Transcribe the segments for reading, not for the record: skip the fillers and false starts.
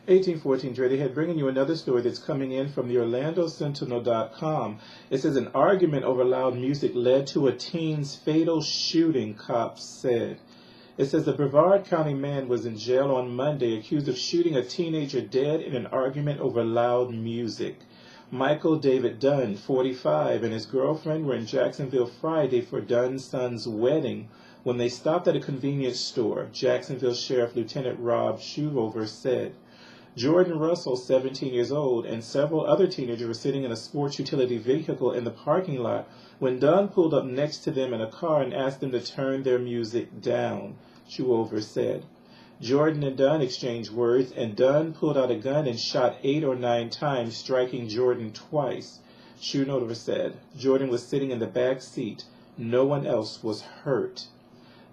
1814, Dre, they had bringing you another story that's coming in from the OrlandoSentinel.com. It says an argument over loud music led to a teen's fatal shooting, cops said. It says the Brevard County man was in jail on Monday accused of shooting a teenager dead in an argument over loud music. Michael David Dunn, 45, and his girlfriend were in Jacksonville Friday for Dunn's son's wedding when they stopped at a convenience store, Jacksonville Sheriff Lieutenant Rob Shuvover said. Jordan Russell, 17 years old, and several other teenagers were sitting in a sports utility vehicle in the parking lot when Dunn pulled up next to them in a car and asked them to turn their music down, Shuvover said. Jordan and Dunn exchanged words, and Dunn pulled out a gun and shot 8 or 9 times, striking Jordan twice, Shuvover said. Jordan was sitting in the back seat. No one else was hurt.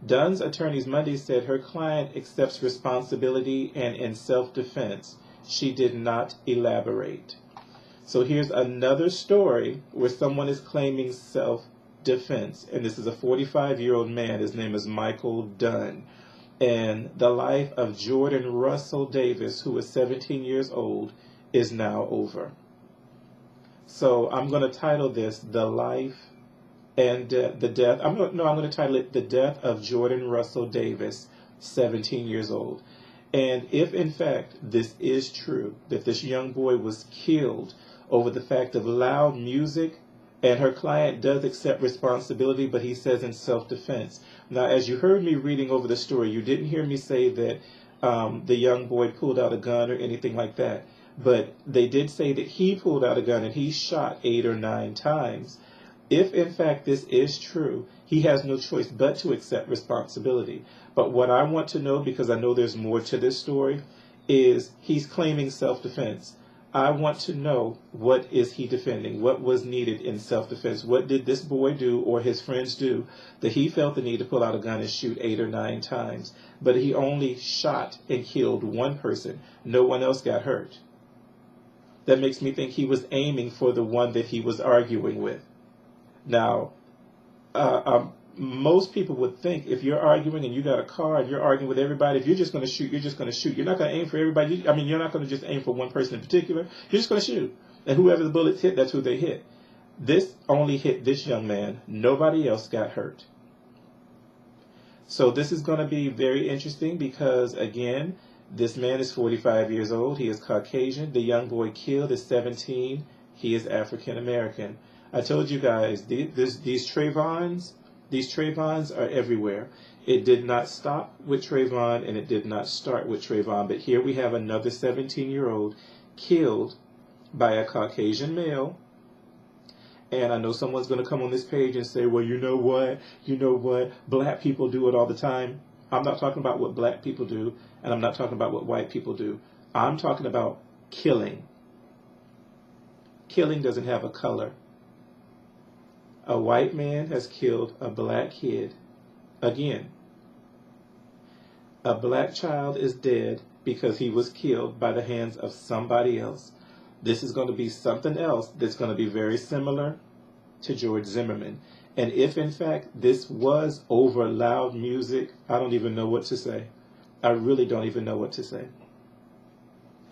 Dunn's attorneys Monday said her client accepts responsibility and in self-defense. She did not elaborate. So here's another story where someone is claiming self-defense. And this is a 45-year-old man. His name is Michael Dunn. And the life of Jordan Russell Davis, who was 17 years old, is now over. So I'm going to title this The Life and the Death. I'm going to title it The Death of Jordan Russell Davis, 17 years old. And if in fact this is true, that this young boy was killed over the fact of loud music, and her client does accept responsibility, but he says in self-defense. Now, as you heard me reading over the story, you didn't hear me say that the young boy pulled out a gun or anything like that. But they did say that he pulled out a gun and he shot 8 or 9 times. If, in fact, this is true, he has no choice but to accept responsibility. But what I want to know, because I know there's more to this story, is he's claiming self-defense. I want to know, what is he defending? What was needed in self-defense? What did this boy do or his friends do that he felt the need to pull out a gun and shoot 8 or 9 times? But he only shot and killed one person. No one else got hurt. That makes me think he was aiming for the one that he was arguing with. Now, most people would think if you're arguing and you got a car and you're arguing with everybody, if you're just going to shoot, you're just going to shoot. You're not going to aim for everybody. You're not going to just aim for one person in particular. You're just going to shoot. And whoever the bullets hit, that's who they hit. This only hit this young man. Nobody else got hurt. So this is going to be very interesting because, again, this man is 45 years old. He is Caucasian. The young boy killed is 17. He is African American. I told you guys, these Trayvons are everywhere. It did not stop with Trayvon, and it did not start with Trayvon. But here we have another 17-year-old killed by a Caucasian male. And I know someone's going to come on this page and say, well, you know what, black people do it all the time. I'm not talking about what black people do, and I'm not talking about what white people do. I'm talking about killing. Killing doesn't have a color. A white man has killed a black kid. Again, a black child is dead because he was killed by the hands of somebody else. This is going to be something else that's going to be very similar to George Zimmerman. And if, in fact, this was over loud music, I don't even know what to say. I really don't even know what to say.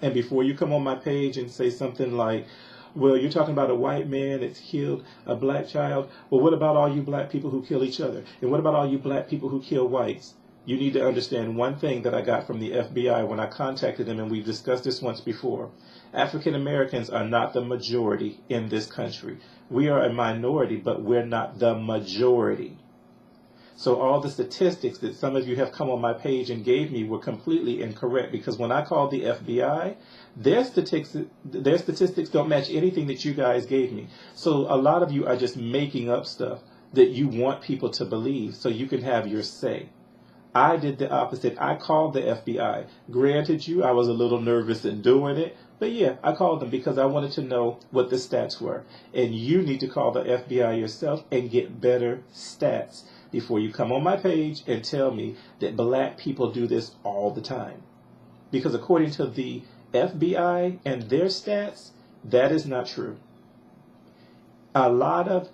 And before you come on my page and say something like, well, you're talking about a white man that's killed a black child. Well, what about all you black people who kill each other? And what about all you black people who kill whites? You need to understand one thing that I got from the FBI when I contacted them, and we've discussed this once before. African Americans are not the majority in this country. We are a minority, but we're not the majority. So all the statistics that some of you have come on my page and gave me were completely incorrect, because when I called the FBI, their statistics don't match anything that you guys gave me. So a lot of you are just making up stuff that you want people to believe so you can have your say. I did the opposite. I called the FBI. Granted you, I was a little nervous in doing it, but yeah, I called them because I wanted to know what the stats were. And you need to call the FBI yourself and get better stats before you come on my page and tell me that black people do this all the time. Because according to the FBI and their stats, that is not true. A lot of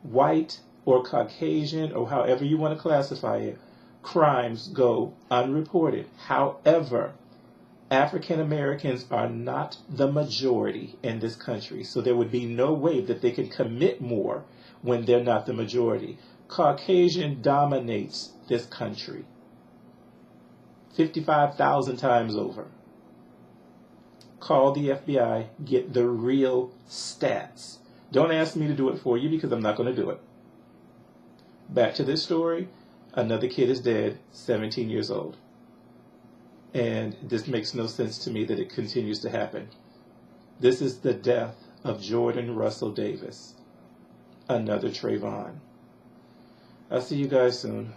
white or Caucasian, or however you want to classify it, crimes go unreported. However, African Americans are not the majority in this country, so there would be no way that they could commit more when they're not the majority. Caucasian dominates this country 55,000 times over. Call the FBI, get the real stats. Don't ask me to do it for you because I'm not going to do it. Back to this story. Another kid is dead, 17 years old. And this makes no sense to me that it continues to happen. This is the death of Jordan Russell Davis. Another Trayvon. I'll see you guys soon.